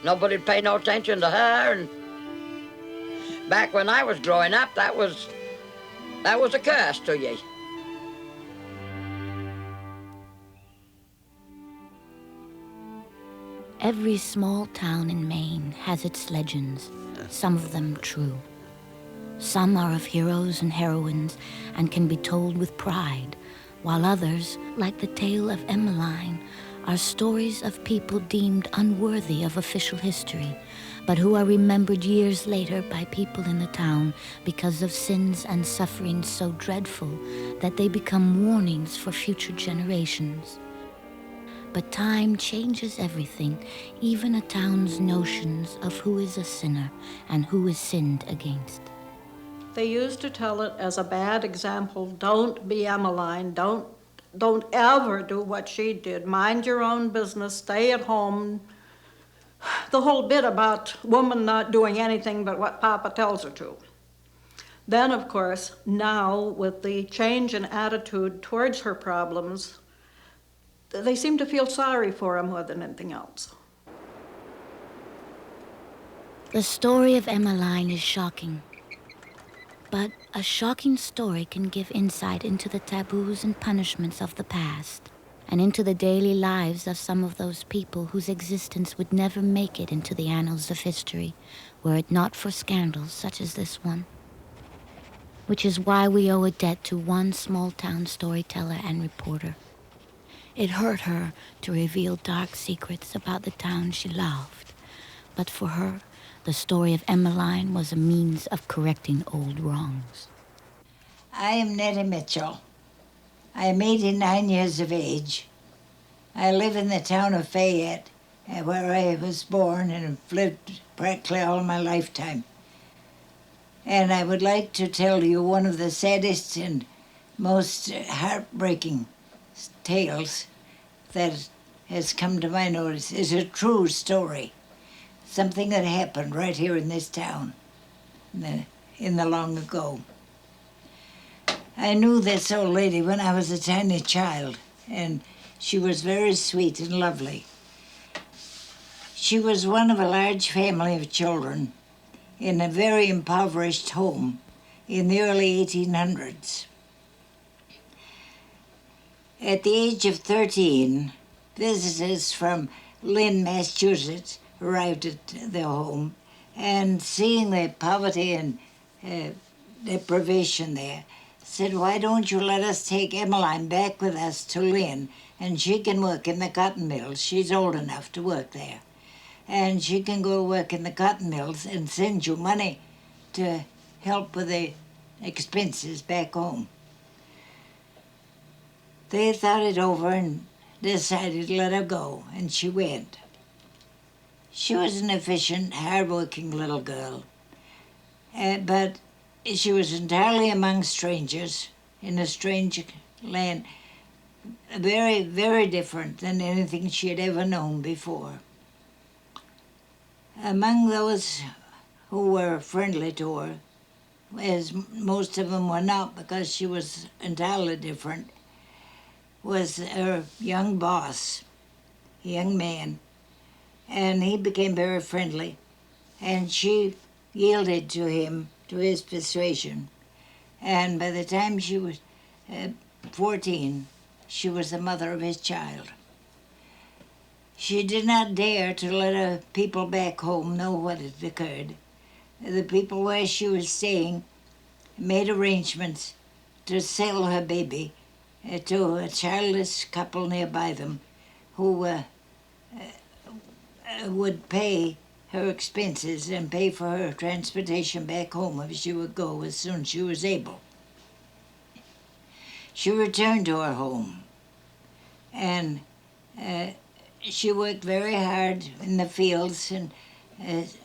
Nobody'd pay no attention to her, and back when I was growing up, that was a curse to ye. Every small town in Maine has its legends, some of them true. Some are of heroes and heroines and can be told with pride, while others, like the tale of Emmeline, are stories of people deemed unworthy of official history, but who are remembered years later by people in the town because of sins and sufferings so dreadful that they become warnings for future generations. But time changes everything, even a town's notions of who is a sinner and who is sinned against. They used to tell it as a bad example, don't be Emmeline, don't ever do what she did. Mind your own business, stay at home. The whole bit about woman not doing anything but what Papa tells her to. Then, of course, now with the change in attitude towards her problems, they seem to feel sorry for her more than anything else. The story of Emmeline is shocking. But a shocking story can give insight into the taboos and punishments of the past, and into the daily lives of some of those people whose existence would never make it into the annals of history, were it not for scandals such as this one. Which is why we owe a debt to one small-town storyteller and reporter. It hurt her to reveal dark secrets about the town she loved, but for her, the story of Emmeline was a means of correcting old wrongs. I am Nettie Mitchell. I am 89 years of age. I live in the town of Fayette, where I was born and have lived practically all my lifetime. And I would like to tell you one of the saddest and most heartbreaking tales that has come to my notice. Is a true story. Something that happened right here in this town in the long ago. I knew this old lady when I was a tiny child, and she was very sweet and lovely. She was one of a large family of children in a very impoverished home in the early 1800s. At the age of 13, visitors from Lynn, Massachusetts, arrived at the home, and seeing the poverty and deprivation there, said, why don't you let us take Emmeline back with us to Lynn, and she can work in the cotton mills. She's old enough to work there. And she can go work in the cotton mills and send you money to help with the expenses back home. They thought it over and decided to let her go, and she went. She was an efficient, hard-working little girl, but she was entirely among strangers in a strange land, very, very different than anything she had ever known before. Among those who were friendly to her, as most of them were not because she was entirely different, was her young boss, a young man. And he became very friendly, and she yielded to him, to his persuasion. And by the time she was 14, she was the mother of his child. She did not dare to let her people back home know what had occurred. The people where she was staying made arrangements to sell her baby to a childless couple nearby them who would pay her expenses and pay for her transportation back home if she would go as soon as she was able. She returned to her home, and she worked very hard in the fields and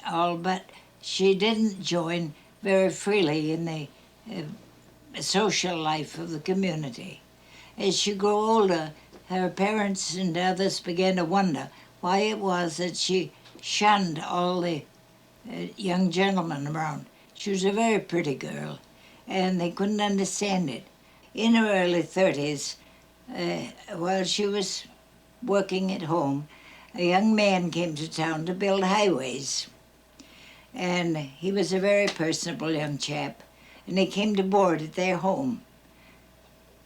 all, but she didn't join very freely in the social life of the community. As she grew older, her parents and others began to wonder why it was that she shunned all the young gentlemen around. She was a very pretty girl, and they couldn't understand it. In her early 30s, while she was working at home, a young man came to town to build highways. And he was a very personable young chap, and he came to board at their home.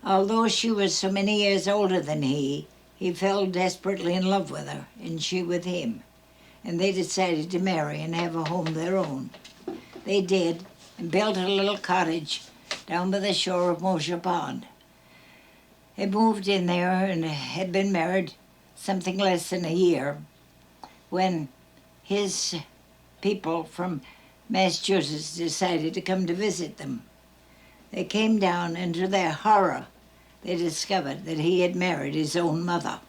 Although she was so many years older than he fell desperately in love with her, and she with him. And they decided to marry and have a home of their own. They did, and built a little cottage down by the shore of Mosher Pond. They moved in there and had been married something less than a year when his people from Massachusetts decided to come to visit them. They came down, and to their horror, they discovered that he had married his own mother.